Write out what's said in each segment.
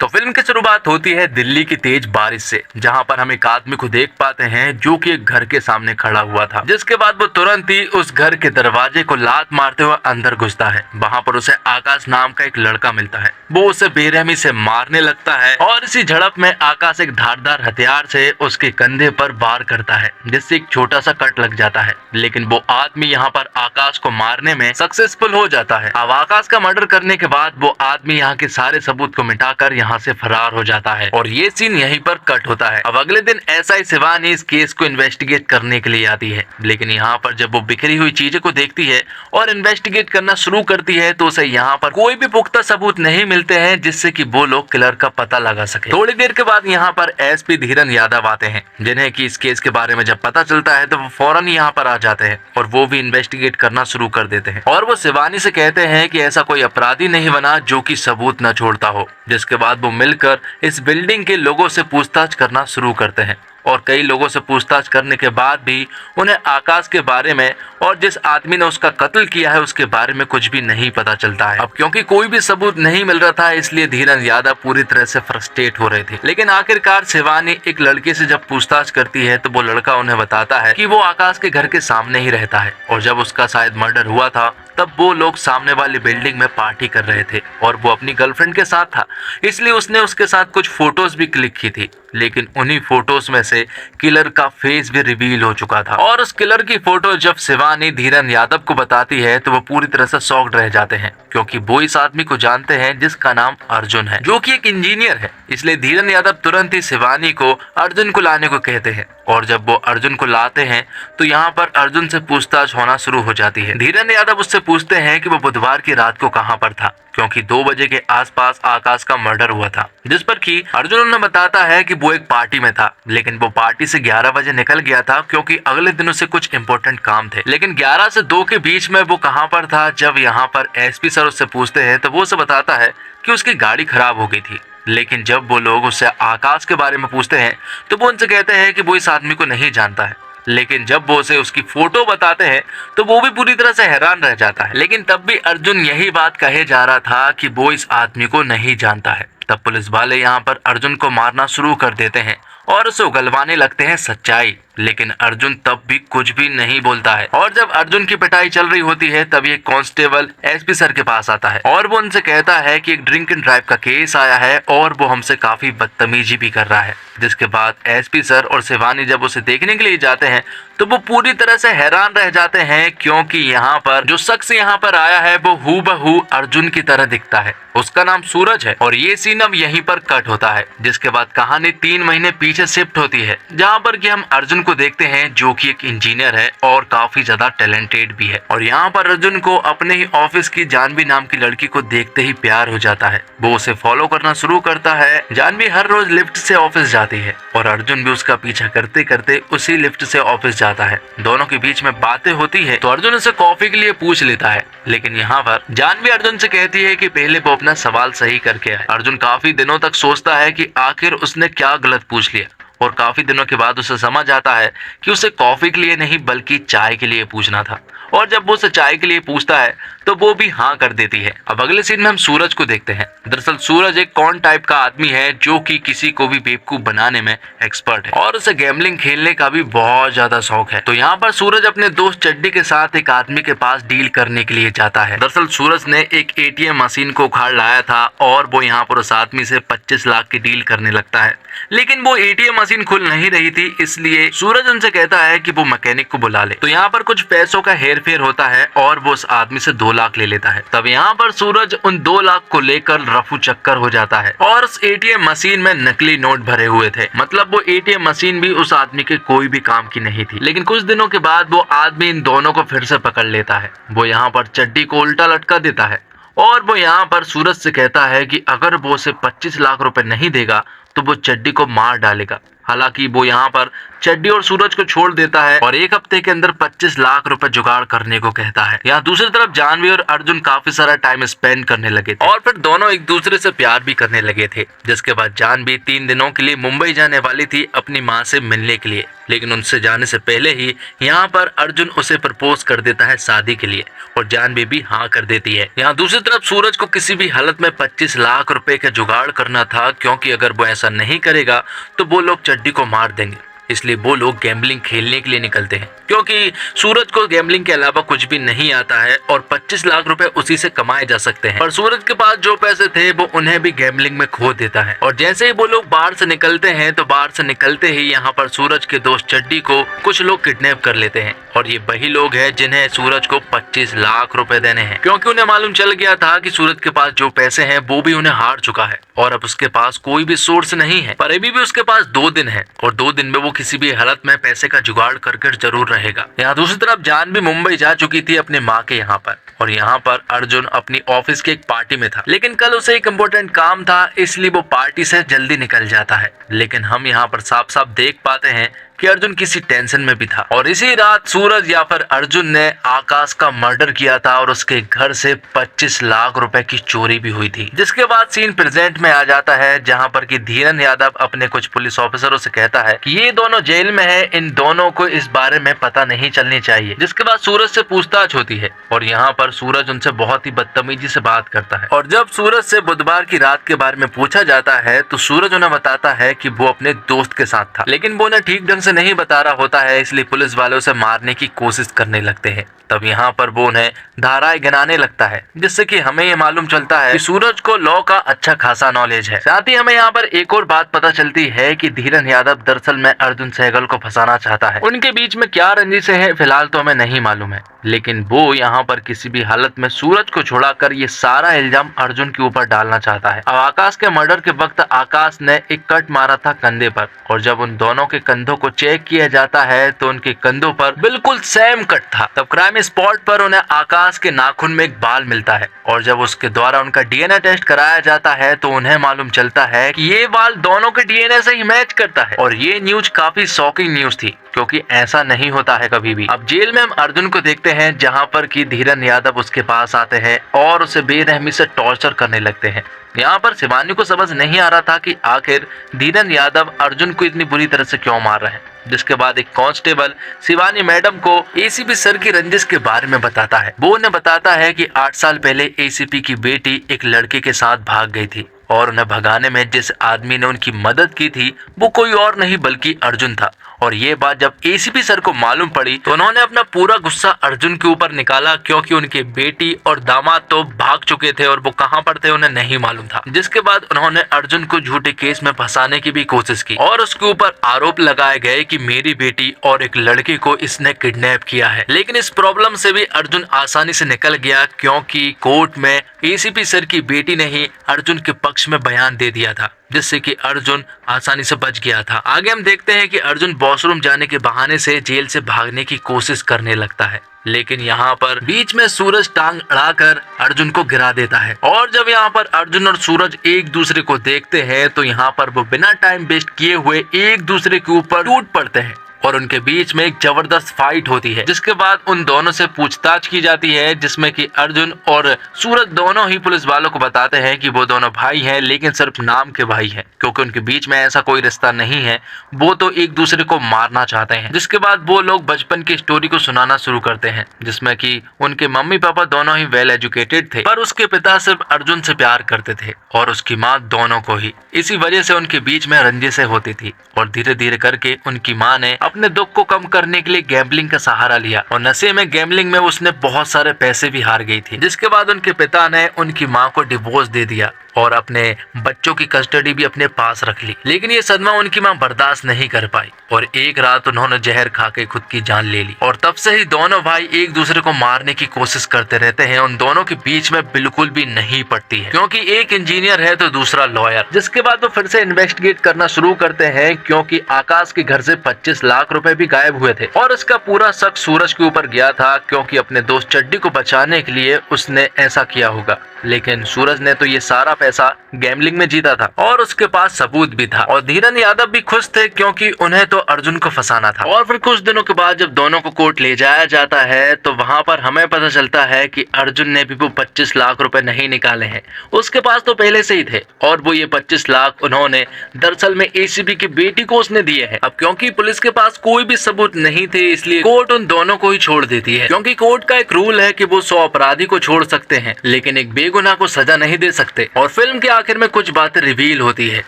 तो फिल्म की शुरुआत होती है दिल्ली की तेज बारिश से, जहां पर हम एक आदमी को देख पाते हैं जो कि एक घर के सामने खड़ा हुआ था। जिसके बाद वो तुरंत ही उस घर के दरवाजे को लात मारते हुए अंदर घुसता है। वहां पर उसे आकाश नाम का एक लड़का मिलता है। वो उसे बेरहमी से मारने लगता है और इसी झड़प में आकाश एक धारदार हथियार से उसके कंधे पर वार करता है, जिससे एक छोटा सा कट लग जाता है। लेकिन वो आदमी यहाँ पर आकाश को मारने में सक्सेसफुल हो जाता है। अब आकाश का मर्डर करने के बाद वो आदमी यहाँ के सारे सबूत को मिटाकर यहाँ से फरार हो जाता है और ये सीन यहीं पर कट होता है। अब अगले दिन एसआई शिवानी इस केस को इन्वेस्टिगेट करने के लिए आती है, लेकिन यहाँ पर जब वो बिखरी हुई चीजों को देखती है और इन्वेस्टिगेट करना शुरू करती है तो उसे यहाँ पर कोई भी पुख्ता सबूत नहीं मिलते हैं जिससे कि वो लोग किलर का पता लगा सके। थोड़ी देर के बाद यहाँ पर एसपी धीरन यादव आते हैं, जिन्हें कि इस केस के बारे में जब पता चलता है तो वो फौरन यहाँ पर आ जाते हैं और वो भी इन्वेस्टिगेट करना शुरू कर देते हैं। और वो शिवानी से कहते हैं कि ऐसा कोई अपराधी नहीं बना जो कि सबूत न छोड़ता हो। जिसके बाद वो मिलकर इस बिल्डिंग के लोगों से पूछताछ करना शुरू करते हैं और कई लोगों से पूछताछ करने के बाद भी उन्हें आकाश के बारे में और जिस आदमी ने उसका कत्ल किया है उसके बारे में कुछ भी नहीं पता चलता है। अब क्योंकि कोई भी सबूत नहीं मिल रहा था, इसलिए धीरन यादव पूरी तरह से फ्रस्ट्रेट हो रहे थे। लेकिन आखिरकार शिवानी एक लड़के से जब पूछताछ करती है तो वो लड़का उन्हें बताता है कि वो आकाश के घर के सामने ही रहता है और जब उसका शायद मर्डर हुआ था तब वो लोग सामने वाली बिल्डिंग में पार्टी कर रहे थे और वो अपनी गर्लफ्रेंड के साथ था, इसलिए उसने उसके साथ कुछ फोटोज भी क्लिक की थी। लेकिन उन्हीं फोटोज में से किलर का फेस भी रिवील हो चुका था और उस किलर की फोटो जब शिवानी धीरन यादव को बताती है तो वो पूरी तरह से शॉक्ड रह जाते हैं, क्योंकि वो इस आदमी को जानते हैं जिसका नाम अर्जुन है, जो कि एक इंजीनियर है। इसलिए धीरन यादव तुरंत ही शिवानी को अर्जुन को लाने को कहते हैं और जब वो अर्जुन को लाते हैं तो यहाँ पर अर्जुन से पूछताछ होना शुरू हो जाती है। धीरन यादव उससे पूछते हैं कि वो बुधवार की रात को कहाँ पर था, क्योंकि 2 बजे के आसपास आकाश का मर्डर हुआ था। जिस पर कि अर्जुन उन्हें बताता है कि वो एक पार्टी में था, लेकिन वो पार्टी से 11 बजे निकल गया था क्योंकि अगले दिन उसे कुछ इंपॉर्टेंट काम थे। लेकिन 11 से 2 के बीच में वो कहाँ पर था। जब यहाँ पर एसपी सर उससे पूछते हैं तो वो उसे बताता है कि उसकी गाड़ी खराब हो गई थी। लेकिन जब वो लोग उससे आकाश के बारे में पूछते हैं तो वो उनसे कहते हैं कि वो इस आदमी को नहीं जानता है। लेकिन जब वो उसे उसकी फोटो बताते हैं तो वो भी पूरी तरह से हैरान रह जाता है। लेकिन तब भी अर्जुन यही बात कहे जा रहा था कि वो इस आदमी को नहीं जानता है। तब पुलिस वाले यहाँ पर अर्जुन को मारना शुरू कर देते हैं और उसे उगलवाने लगते हैं सच्चाई। लेकिन अर्जुन तब भी कुछ भी नहीं बोलता है और जब अर्जुन की पिटाई चल रही होती है तभी एक कांस्टेबल एसपी सर के पास आता है और वो उनसे कहता है कि एक ड्रिंक एंड ड्राइव का केस आया है और वो हमसे काफी बदतमीजी भी कर रहा है। जिसके बाद एसपी सर और शिवानी जब उसे देखने के लिए जाते हैं तो वो पूरी तरह से हैरान रह जाते हैं, क्योंकि यहाँ पर जो शख्स यहाँ पर आया है वो हूबहू अर्जुन की तरह दिखता है। उसका नाम सूरज है और ये सीन अब यहीं पर कट होता है। जिसके बाद कहानी 3 महीने पीछे शिफ्ट होती है, जहाँ पर कि हम अर्जुन को देखते हैं जो कि एक इंजीनियर है और काफी ज्यादा टैलेंटेड भी है। और यहाँ पर अर्जुन को अपने ही ऑफिस की जानवी नाम की लड़की को देखते ही प्यार हो जाता है। वो उसे फॉलो करना शुरू करता है। जानवी हर रोज लिफ्ट से ऑफिस जाती है और अर्जुन भी उसका पीछा करते करते उसी लिफ्ट से ऑफिस जाता है। दोनों के बीच में बातें होती है तो अर्जुन उसे कॉफी के लिए पूछ लेता है। लेकिन यहाँ पर जानवी अर्जुन से कहती है कि पहले वो अपना सवाल सही करके आए। अर्जुन काफी दिनों तक सोचता है कि आखिर उसने क्या गलत पूछ लिया और काफी दिनों के बाद उसे समझ आता है कि उसे कॉफी के लिए नहीं बल्कि चाय के लिए पूछना था। और जब वो उसे चाय के लिए पूछता है तो वो भी हाँ कर देती है। अब अगले सीन में हम सूरज को देखते हैं। दरअसल सूरज एक कॉन टाइप का आदमी है जो कि किसी को भी बेवकूफ बनाने में एक्सपर्ट है और उसे गैम्बलिंग खेलने का भी बहुत ज्यादा शौक है। तो यहाँ पर सूरज अपने दोस्त चड्डी के साथ एक आदमी के पास डील करने के लिए जाता है। दरअसल सूरज ने एक एटीएम मशीन को उखाड़ लाया था और वो यहाँ पर उस आदमी से 25 लाख की डील करने लगता है, लेकिन वो एटीएम मशीन खुल नहीं रही थी। इसलिए सूरज उनसे कहता है कि वो मैकेनिक को बुला ले। तो यहाँ पर कुछ पैसों का हेर फेर होता है और वो उस आदमी से 2 लाख ले लेता है। तब यहाँ पर सूरज उन 2 लाख को लेकर रफू चक्कर हो जाता है और उस एटीएम मशीन में नकली नोट भरे हुए थे। मतलब वो एटीएम मशीन भी उस आदमी के कोई भी काम की नहीं थी। लेकिन कुछ दिनों के बाद वो आदमी इन दोनों को फिर से पकड़ लेता है। वो यहाँ पर चड्डी को उल्टा लटका देता है और वो यहाँ पर सूरज से कहता है कि अगर वो उसे 25 लाख रुपए नहीं देगा तो वो चड्डी को मार डालेगा। हालांकि वो यहाँ पर चड्डी और सूरज को छोड़ देता है और 1 हफ्ते के अंदर 25 लाख रुपए जुगाड़ करने को कहता है। यहाँ दूसरी तरफ जानवी और अर्जुन काफी सारा टाइम स्पेंड करने लगे थे और फिर दोनों एक दूसरे से प्यार भी करने लगे थे। जिसके बाद जानवी 3 दिनों के लिए मुंबई जाने वाली थी अपनी माँ से मिलने के लिए, लेकिन उनसे जाने से पहले ही यहाँ पर अर्जुन उसे प्रपोज कर देता है शादी के लिए और जानवी भी हाँ कर देती है। यहाँ दूसरी तरफ सूरज को किसी भी हालत में 25 लाख रुपए का जुगाड़ करना था, क्योंकि अगर वो ऐसा नहीं करेगा तो वो लोग चड्डी को मार देंगे। इसलिए वो लोग गैम्बलिंग खेलने के लिए निकलते हैं, क्योंकि सूरज को गैम्बलिंग के अलावा कुछ भी नहीं आता है और 25 लाख रुपए उसी से कमाए जा सकते हैं। पर सूरज के पास जो पैसे थे वो उन्हें भी गैम्बलिंग में खो देता है। और जैसे ही वो लोग बाहर से निकलते हैं तो बाहर से निकलते ही यहाँ पर सूरज के दोस्त चड्डी को कुछ लोग किडनैप कर लेते हैं और ये वही लोग हैं जिन्हें सूरज को 25 लाख रुपए देने हैं, क्योंकि उन्हें मालूम चल गया था कि सूरज के पास जो पैसे हैं वो भी उन्हें हार चुका है और अब उसके पास कोई भी सोर्स नहीं है। पर अभी भी उसके पास 2 दिन है और 2 दिन में वो किसी भी हालत में पैसे का जुगाड़ करके जरूर रहेगा। यहाँ दूसरी तरफ जान भी मुंबई जा चुकी थी अपने माँ के यहाँ पर, और यहाँ पर अर्जुन अपनी ऑफिस की एक पार्टी में था, लेकिन कल उसे एक इम्पोर्टेंट काम था, इसलिए वो पार्टी से जल्दी निकल जाता है। लेकिन हम यहाँ पर साफ साफ देख पाते हैं कि अर्जुन किसी टेंशन में भी था और इसी रात सूरज या फिर अर्जुन ने आकाश का मर्डर किया था और उसके घर से 25 लाख रुपए की चोरी भी हुई थी। जिसके बाद सीन प्रेजेंट में आ जाता है, जहां पर कि धीरन यादव अपने कुछ पुलिस ऑफिसरों से कहता है कि ये दोनों जेल में है, इन दोनों को इस बारे में पता नहीं चलनी चाहिए। जिसके बाद सूरज से पूछताछ होती है और यहाँ पर सूरज उनसे बहुत ही बदतमीजी से बात करता है और जब सूरज से बुधवार की रात के बारे में पूछा जाता है तो सूरज उन्हें बताता है कि वो अपने दोस्त के साथ था, लेकिन वो उन्हें ठीक ढंग से नहीं बता रहा होता है, इसलिए पुलिस वालों से मारने की कोशिश करने लगते हैं। तब यहाँ पर वो उन्हें धाराएं गिनाने लगता है, जिससे कि हमें ये मालूम चलता है कि सूरज को लॉ का अच्छा खासा नॉलेज है। साथ ही हमें यहाँ पर एक और बात पता चलती है कि धीरन यादव दरअसल में अर्जुन सहगल को फंसाना चाहता है। उनके बीच में क्या रंजिशें हैं फिलहाल तो हमें नहीं मालूम है, लेकिन वो यहाँ पर किसी भी हालत में सूरज को छुड़ाकर ये सारा इल्जाम अर्जुन के ऊपर डालना चाहता है। अब आकाश के मर्डर के वक्त आकाश ने एक कट मारा था कंधे पर और जब उन दोनों के कंधों को चेक किया जाता है तो उनके कंधों पर बिल्कुल सेम कट था। तब क्राइम स्पॉट पर उन्हें आकाश के नाखून में एक बाल मिलता है और जब उसके द्वारा उनका डीएनए टेस्ट कराया जाता है तो उन्हें मालूम चलता है कि ये बाल दोनों के डीएनए से ही मैच करता है। और ये न्यूज काफी शॉकिंग न्यूज थी, क्योंकि ऐसा नहीं होता है कभी भी। अब जेल में हम अर्जुन को देखते हैं, जहां पर कि धीरन यादव उसके पास आते हैं और उसे बेरहमी से टॉर्चर करने लगते हैं। यहाँ पर शिवानी को समझ नहीं आ रहा था कि आखिर धीरन यादव अर्जुन को इतनी बुरी तरह से क्यों मार रहे हैं। जिसके बाद एक कांस्टेबल शिवानी मैडम को एसीपी सर की रंजिश के बारे में बताता है। वो उन्हें बताता है कि 8 साल पहले एसीपी की बेटी एक लड़के के साथ भाग गई थी और उन्हें भगाने में जिस आदमी ने उनकी मदद की थी वो कोई और नहीं बल्कि अर्जुन था। और ये बात जब एसीपी सर को मालूम पड़ी तो उन्होंने अपना पूरा गुस्सा अर्जुन के ऊपर निकाला, क्योंकि उनकी बेटी और दामाद तो भाग चुके थे और वो कहां पर थे उन्हें नहीं मालूम था। जिसके बाद उन्होंने अर्जुन को झूठे केस में फंसाने की भी कोशिश की और उसके ऊपर आरोप लगाए गए कि मेरी बेटी और एक लड़के को इसने किडनैप किया है। लेकिन इस प्रॉब्लम से भी अर्जुन आसानी से निकल गया, क्योंकि कोर्ट में एसीपी सर की बेटी ने ही अर्जुन के पक्ष में बयान दे दिया था, जिससे कि अर्जुन आसानी से बच गया था। आगे हम देखते हैं कि अर्जुन वॉशरूम जाने के बहाने से जेल से भागने की कोशिश करने लगता है, लेकिन यहाँ पर बीच में सूरज टांग अड़ाकर अर्जुन को गिरा देता है। और जब यहाँ पर अर्जुन और सूरज एक दूसरे को देखते हैं तो यहाँ पर वो बिना टाइम वेस्ट किए हुए एक दूसरे के ऊपर टूट पड़ते हैं और उनके बीच में एक जबरदस्त फाइट होती है। जिसके बाद उन दोनों से पूछताछ की जाती है, जिसमें कि अर्जुन और सूरज दोनों ही पुलिस वालों को बताते हैं कि वो दोनों भाई हैं, लेकिन सिर्फ नाम के भाई हैं, क्योंकि उनके बीच में ऐसा कोई रिश्ता नहीं है। वो तो एक दूसरे को मारना चाहते हैं। जिसके बाद वो लोग बचपन की स्टोरी को सुनाना शुरू करते हैं, जिसमें कि उनके मम्मी पापा दोनों ही वेल एजुकेटेड थे, पर उसके पिता सिर्फ अर्जुन से प्यार करते थे और उसकी माँ दोनों को ही। इसी वजह से उनके बीच में रंजिशें होती थी और धीरे धीरे करके उनकी माँ ने अपने दुख को कम करने के लिए गैम्बलिंग का सहारा लिया और नशे में गैम्बलिंग में उसने बहुत सारे पैसे भी हार गई थी। जिसके बाद उनके पिता ने उनकी माँ को डिवोर्स दे दिया और अपने बच्चों की कस्टडी भी अपने पास रख ली। लेकिन ये सदमा उनकी माँ बर्दाश्त नहीं कर पाई और एक रात उन्होंने जहर खा के खुद की जान ले ली। और तब से ही दोनों भाई एक दूसरे को मारने की कोशिश करते रहते हैं। उन दोनों के बीच में बिल्कुल भी नहीं पड़ती है, क्योंकि एक इंजीनियर है तो दूसरा लॉयर। जिसके बाद वो फिर से इन्वेस्टिगेट करना शुरू करते हैं, क्योंकि आकाश के घर से 25 लाख रुपए भी गायब हुए थे और उसका पूरा शक सूरज के ऊपर गया था, क्योंकि अपने दोस्त चड्डी को बचाने के लिए उसने ऐसा किया होगा। लेकिन सूरज ने तो ये सारा पैसा गैम्बलिंग में जीता था और उसके पास सबूत भी था। और धीरन यादव भी खुश थे क्योंकि उन्हें तो अर्जुन को फंसाना था। और फिर कुछ दिनों के बाद जब दोनों को कोर्ट ले जाया जाता है तो वहाँ पर हमें पता चलता है कि अर्जुन ने भी वो 25 लाख रुपए नहीं निकाले हैं, उसके पास तो पहले से ही थे। और वो ये 25 लाख उन्होंने दरअसल में एसीपी की बेटी को उसने दिए हैं। अब क्योंकि पुलिस के पास कोई भी सबूत नहीं थे इसलिए कोर्ट उन दोनों को ही छोड़ देती है, क्योंकि कोर्ट का एक रूल है कि वो 100 अपराधी को छोड़ सकते हैं लेकिन एक बेगुनाह को सजा नहीं दे सकते। और फिल्म के आखिर में कुछ बातें रिवील होती है,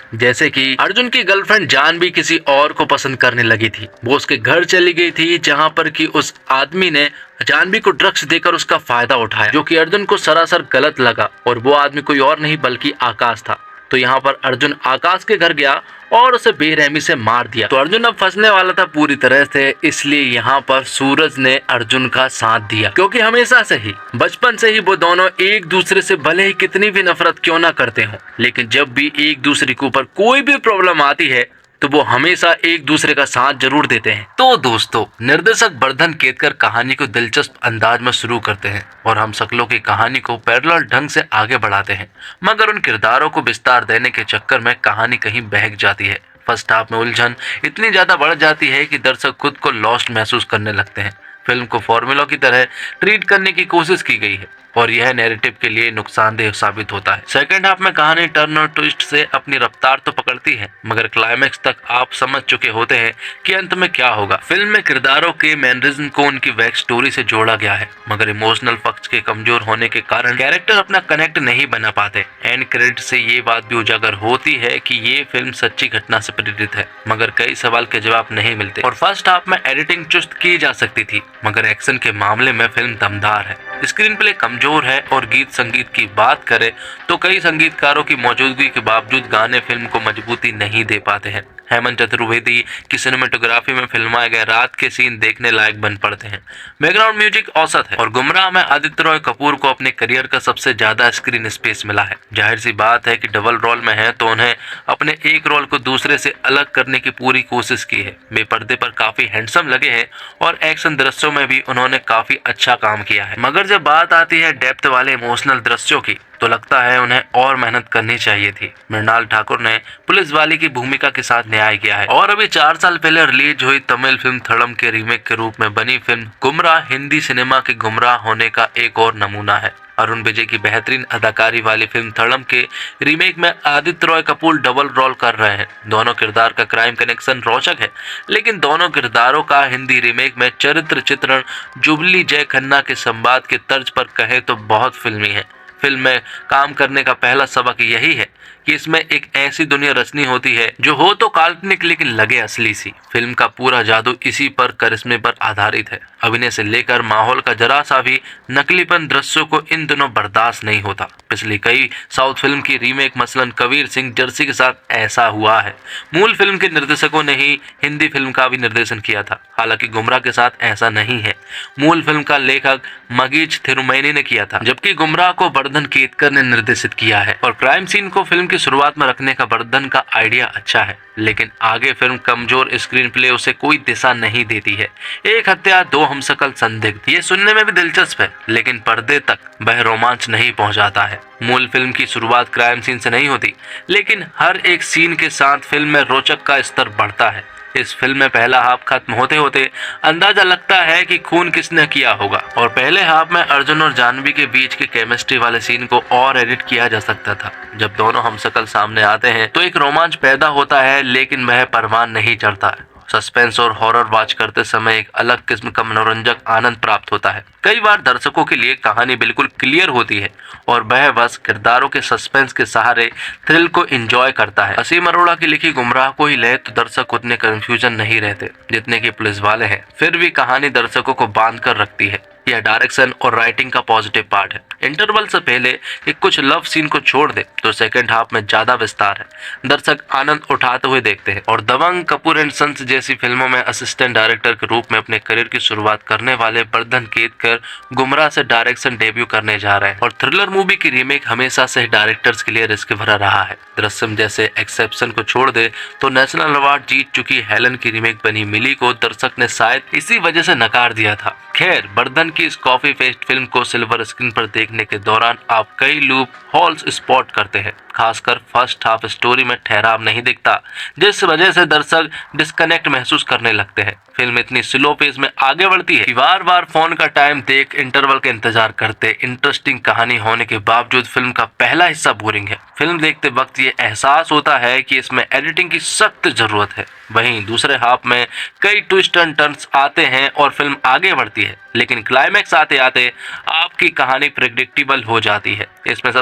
जैसे कि अर्जुन की गर्लफ्रेंड जानवी किसी और को पसंद करने लगी थी। वो उसके घर चली गई थी जहाँ पर कि उस आदमी ने जानवी को ड्रग्स देकर उसका फायदा उठाया, जो कि अर्जुन को सरासर गलत लगा। और वो आदमी कोई और नहीं बल्कि आकाश था। तो यहाँ पर अर्जुन आकाश के घर गया और उसे बेरहमी से मार दिया। तो अर्जुन अब फंसने वाला था पूरी तरह से, इसलिए यहाँ पर सूरज ने अर्जुन का साथ दिया, क्योंकि हमेशा से ही बचपन से ही वो दोनों एक दूसरे से भले ही कितनी भी नफरत क्यों ना करते हो, लेकिन जब भी एक दूसरे के ऊपर कोई भी प्रॉब्लम आती है तो वो हमेशा एक दूसरे का साथ जरूर देते हैं। तो दोस्तों, निर्देशक वर्धन केतकर कहानी को दिलचस्प अंदाज में शुरू करते हैं और हम शक्लों की कहानी को पैरेलल ढंग से आगे बढ़ाते हैं, मगर उन किरदारों को विस्तार देने के चक्कर में कहानी कहीं बहक जाती है। फर्स्ट हाफ में उलझन इतनी ज्यादा बढ़ जाती है कि दर्शक खुद को लॉस्ट महसूस करने लगते हैं। फिल्म को फॉर्मूला की तरह ट्रीट करने की कोशिश की गई है और यह नैरेटिव के लिए नुकसानदेह साबित होता है। सेकंड हाफ में कहानी टर्न और ट्विस्ट से अपनी रफ्तार तो पकड़ती है, मगर क्लाइमैक्स तक आप समझ चुके होते हैं कि अंत में क्या होगा। फिल्म में किरदारों के मैनरिज्म को उनकी बैक स्टोरी से जोड़ा गया है, मगर इमोशनल पक्ष के कमजोर होने के कारण कैरेक्टर अपना कनेक्ट नहीं बना पाते। एंड क्रेडिट से ये बात भी उजागर होती है कि ये फिल्म सच्ची घटना से प्रेरित है, मगर कई सवाल के जवाब नहीं मिलते। और फर्स्ट हाफ में एडिटिंग चुस्त की जा सकती थी, मगर एक्शन के मामले में फिल्म दमदार है। स्क्रीन प्ले कमजोर है और गीत संगीत की बात करें तो कई संगीतकारों की मौजूदगी के बावजूद गाने फिल्म को मजबूती नहीं दे पाते हैं। हेमंत चतुर्वेदी की सिनेमेटोग्राफी में फिल्माए गए रात के सीन देखने लायक बन पड़ते हैं। बैकग्राउंड म्यूजिक औसत है और गुमराह में आदित्य रॉय कपूर को अपने करियर का सबसे ज्यादा स्क्रीन स्पेस मिला है। जाहिर सी बात है कि डबल रोल में है तो उन्हें अपने एक रोल को दूसरे से अलग करने की पूरी कोशिश की है। वे पर्दे पर काफी हैंडसम लगे हैं और एक्शन दृश्यों में भी उन्होंने काफी अच्छा काम किया है, मगर जब बात आती है डेप्थ वाले इमोशनल दृश्यों की तो लगता है उन्हें और मेहनत करनी चाहिए थी। मृणाल ठाकुर ने पुलिस वाली की भूमिका के साथ न्याय किया है और अभी 4 साल पहले रिलीज हुई तमिल फिल्म थड़म के रीमेक के रूप में बनी फिल्म गुमराह हिंदी सिनेमा के गुमराह होने का एक और नमूना है। अरुण विजय की बेहतरीन अदाकारी वाली फिल्म थड़म के रीमेक में आदित्य रॉय कपूर डबल रोल कर रहे हैं। दोनों किरदार का क्राइम कनेक्शन रोचक है, लेकिन दोनों किरदारों का हिंदी रीमेक में चरित्र चित्रण जुबली जय खन्ना के संवाद के तर्ज पर कहे तो बहुत फिल्मी है। फिल्म में काम करने का पहला सबक यही है कि इसमें एक ऐसी दुनिया रचनी होती है जो हो तो काल्पनिक लेकिन लगे असली सी। फिल्म का पूरा जादू इसी पर करिश्मे पर आधारित है। अभिनय से लेकर माहौल का जरा सा भी नकलीपन दृश्यों को इन दिनों बर्दाश्त नहीं होता। पिछली कई साउथ फिल्म की रीमेक मसलन कबीर सिंह जर्सी के साथ ऐसा हुआ है। मूल फिल्म के निर्देशकों ने ही हिंदी फिल्म का भी निर्देशन किया था, हालांकि गुमराह के साथ ऐसा नहीं है। मूल फिल्म का लेखक मगीज थिरुमैनी ने किया था, जबकि गुमराह को वर्धन केतकर ने निर्देशित किया है। और क्राइम सीन को फिल्म की शुरुआत में रखने का वर्धन का आइडिया अच्छा है, लेकिन आगे फिल्म कमजोर स्क्रीन प्ले उसे कोई दिशा नहीं देती है। एक हत्या, 2 हमशक्ल संदिग्ध, ये सुनने में भी दिलचस्प है, लेकिन पर्दे तक वह रोमांच नहीं पहुंचाता है। मूल फिल्म की शुरुआत क्राइम सीन से नहीं होती, लेकिन हर एक सीन के साथ फिल्म में रोचक का स्तर बढ़ता है। इस फिल्म में पहला हाफ खत्म होते होते अंदाजा लगता है कि खून किसने किया होगा, और पहले हाफ में अर्जुन और जानवी के बीच के केमिस्ट्री वाले सीन को और एडिट किया जा सकता था। जब दोनों हमशक्ल सामने आते हैं तो एक रोमांच पैदा होता है, लेकिन वह परवान नहीं चढ़ता है। सस्पेंस और हॉरर वॉच करते समय एक अलग किस्म का मनोरंजक आनंद प्राप्त होता है। कई बार दर्शकों के लिए कहानी बिल्कुल क्लियर होती है और वह बस किरदारों के सस्पेंस के सहारे थ्रिल को एंजॉय करता है। असीम अरोड़ा की लिखी गुमराह को ही ले तो दर्शक उतने कंफ्यूजन नहीं रहते जितने कि पुलिस वाले हैं, फिर भी कहानी दर्शकों को बांध कर रखती है। यह डायरेक्शन और राइटिंग का पॉजिटिव पार्ट है। इंटरवल से पहले कि कुछ लव सीन को छोड़ दे तो सेकंड हाफ में ज्यादा विस्तार है। दर्शक आनंद उठाते हुए देखते हैं। और दबंग, कपूर एंड सन्स जैसी फिल्मों में असिस्टेंट डायरेक्टर के रूप में अपने करियर की शुरुआत करने वाले वर्धन केतकर गुमराह से डायरेक्शन डेब्यू करने जा रहे हैं। और थ्रिलर मूवी की रीमेक हमेशा से डायरेक्टर्स के लिए रिस्क भरा रहा है। दृश्यम जैसे एक्सेप्शन को छोड़ दे तो नेशनल अवार्ड जीत चुकी हेलन की रीमेक बनी मिली को दर्शक ने शायद इसी वजह से नकार दिया था। खैर, वर्धन की इस कॉफी फेस्ट फिल्म को सिल्वर स्क्रीन पर देखने के दौरान आप कई लूप हॉल्स स्पॉट करते हैं। खासकर फर्स्ट हाफ स्टोरी में ठहराव नहीं दिखता, जिस वजह से दर्शक डिस्कनेक्ट महसूस करने लगते हैं। फिल्म इतनी स्लो पेस में आगे बढ़ती है कि बार बार फोन का टाइम देख इंटरवल का इंतजार करते। इंटरेस्टिंग कहानी होने के बावजूद फिल्म का पहला हिस्सा बोरिंग है। फिल्म देखते वक्त ये एहसास होता है कि इसमें एडिटिंग की सख्त जरूरत है। वहीं दूसरे हाफ में कई ट्विस्ट एंड टर्न्स आते हैं और फिल्म आगे बढ़ती है, लेकिन क्लाइमैक्स आते आते आपकी कहानी प्रेडिक्टेबल हो जाती है। इसमें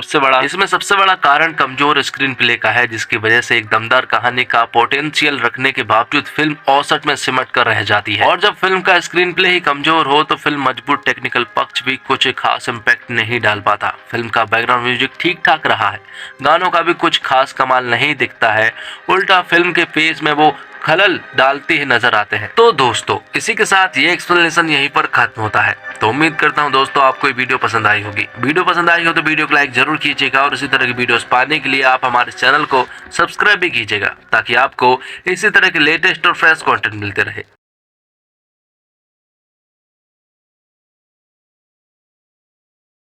सबसे बड़ा कारण कमजोर स्क्रीन प्ले का है, जिसकी वजह से एक दमदार कहानी का पोटेंशियल रखने के बावजूद फिल्म औसत में सिमट कर रह जाती है। और जब फिल्म का स्क्रीन प्ले ही कमजोर हो तो फिल्म मजबूत टेक्निकल पक्ष भी कुछ खास इम्पैक्ट नहीं डाल पाता। फिल्म का बैकग्राउंड म्यूजिक ठीक ठाक रहा है, गानों का भी कुछ खास कमाल नहीं दिखता है, उल्टा फिल्म के पेस में वो खलल डालते ही नजर आते हैं। तो दोस्तों, इसी के साथ ये एक्सप्लेनेशन यहीं पर खत्म होता है। तो उम्मीद करता हूँ दोस्तों आपको ये वीडियो पसंद आई होगी। वीडियो पसंद आई हो तो वीडियो को लाइक जरूर कीजिएगा और इसी तरह की वीडियोस पाने के लिए आप हमारे चैनल को सब्सक्राइब भी कीजिएगा, ताकि आपको इसी तरह के लेटेस्ट और फ्रेश कंटेंट मिलते रहे।